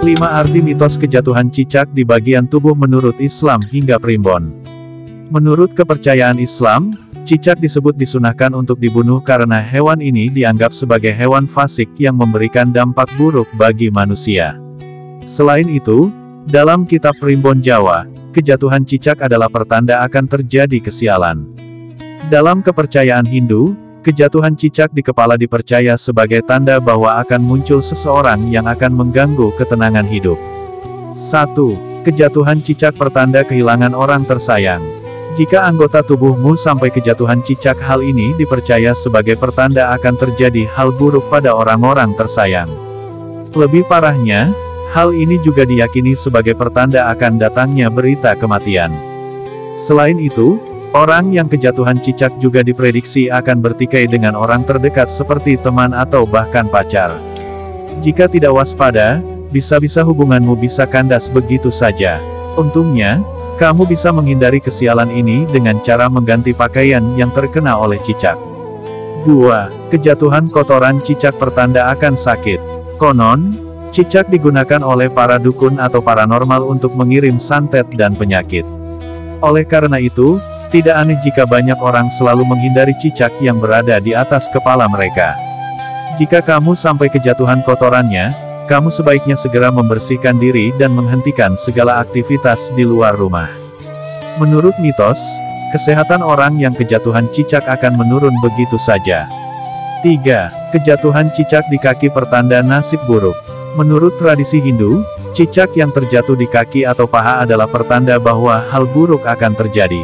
5 Arti mitos kejatuhan cicak di bagian tubuh menurut Islam hingga Primbon. Menurut kepercayaan Islam, cicak disebut disunahkan untuk dibunuh karena hewan ini dianggap sebagai hewan fasik yang memberikan dampak buruk bagi manusia. Selain itu, dalam kitab Primbon Jawa, kejatuhan cicak adalah pertanda akan terjadi kesialan. Dalam kepercayaan Hindu, kejatuhan cicak di kepala dipercaya sebagai tanda bahwa akan muncul seseorang yang akan mengganggu ketenangan hidup. 1. Kejatuhan cicak pertanda kehilangan orang tersayang. Jika anggota tubuhmu sampai kejatuhan cicak, hal ini dipercaya sebagai pertanda akan terjadi hal buruk pada orang-orang tersayang. Lebih parahnya, hal ini juga diyakini sebagai pertanda akan datangnya berita kematian. Selain itu, orang yang kejatuhan cicak juga diprediksi akan bertikai dengan orang terdekat seperti teman atau bahkan pacar. Jika tidak waspada, bisa-bisa hubunganmu bisa kandas begitu saja. Untungnya, kamu bisa menghindari kesialan ini dengan cara mengganti pakaian yang terkena oleh cicak. 2. Kejatuhan kotoran cicak pertanda akan sakit. Konon, cicak digunakan oleh para dukun atau paranormal untuk mengirim santet dan penyakit. Oleh karena itu, tidak aneh jika banyak orang selalu menghindari cicak yang berada di atas kepala mereka. Jika kamu sampai kejatuhan kotorannya, kamu sebaiknya segera membersihkan diri dan menghentikan segala aktivitas di luar rumah. Menurut mitos, kesehatan orang yang kejatuhan cicak akan menurun begitu saja. 3. Kejatuhan cicak di kaki pertanda nasib buruk. Menurut tradisi Hindu, cicak yang terjatuh di kaki atau paha adalah pertanda bahwa hal buruk akan terjadi.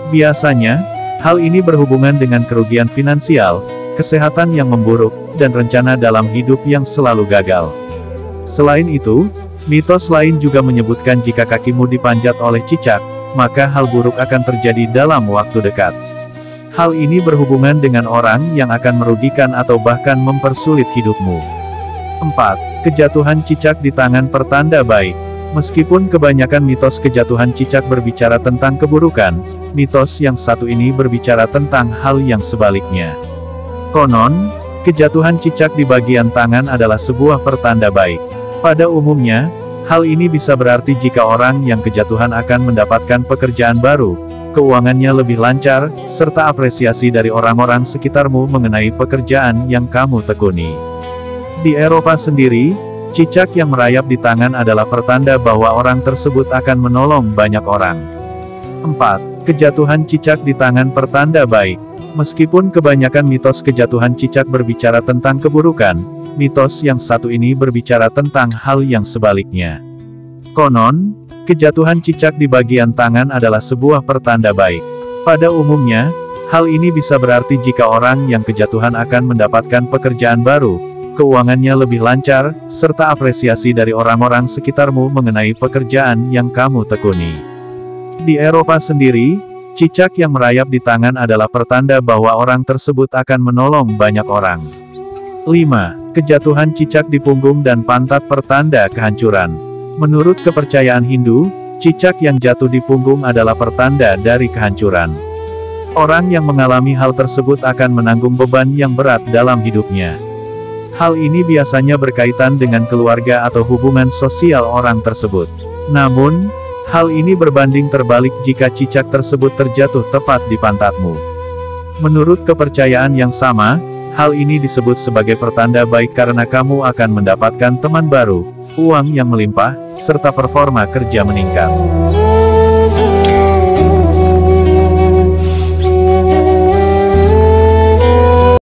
Biasanya, hal ini berhubungan dengan kerugian finansial, kesehatan yang memburuk, dan rencana dalam hidup yang selalu gagal. Selain itu, mitos lain juga menyebutkan jika kakimu dipanjat oleh cicak, maka hal buruk akan terjadi dalam waktu dekat. Hal ini berhubungan dengan orang yang akan merugikan atau bahkan mempersulit hidupmu. 4. Kejatuhan cicak di tangan pertanda baik. Meskipun kebanyakan mitos kejatuhan cicak berbicara tentang keburukan, mitos yang satu ini berbicara tentang hal yang sebaliknya. Konon, kejatuhan cicak di bagian tangan adalah sebuah pertanda baik. Pada umumnya, hal ini bisa berarti jika orang yang kejatuhan akan mendapatkan pekerjaan baru, keuangannya lebih lancar, serta apresiasi dari orang-orang sekitarmu mengenai pekerjaan yang kamu tekuni. Di Eropa sendiri, cicak yang merayap di tangan adalah pertanda bahwa orang tersebut akan menolong banyak orang. 4. Kejatuhan cicak di tangan pertanda baik. Meskipun kebanyakan mitos kejatuhan cicak berbicara tentang keburukan, mitos yang satu ini berbicara tentang hal yang sebaliknya. Konon, kejatuhan cicak di bagian tangan adalah sebuah pertanda baik. Pada umumnya, hal ini bisa berarti jika orang yang kejatuhan akan mendapatkan pekerjaan baru, keuangannya lebih lancar, serta apresiasi dari orang-orang sekitarmu mengenai pekerjaan yang kamu tekuni. Di Eropa sendiri, cicak yang merayap di tangan adalah pertanda bahwa orang tersebut akan menolong banyak orang. 5. Kejatuhan cicak di punggung dan pantat pertanda kehancuran. Menurut kepercayaan Hindu, cicak yang jatuh di punggung adalah pertanda dari kehancuran. Orang yang mengalami hal tersebut akan menanggung beban yang berat dalam hidupnya. Hal ini biasanya berkaitan dengan keluarga atau hubungan sosial orang tersebut. Namun, hal ini berbanding terbalik jika cicak tersebut terjatuh tepat di pantatmu. Menurut kepercayaan yang sama, hal ini disebut sebagai pertanda baik karena kamu akan mendapatkan teman baru, uang yang melimpah, serta performa kerja meningkat.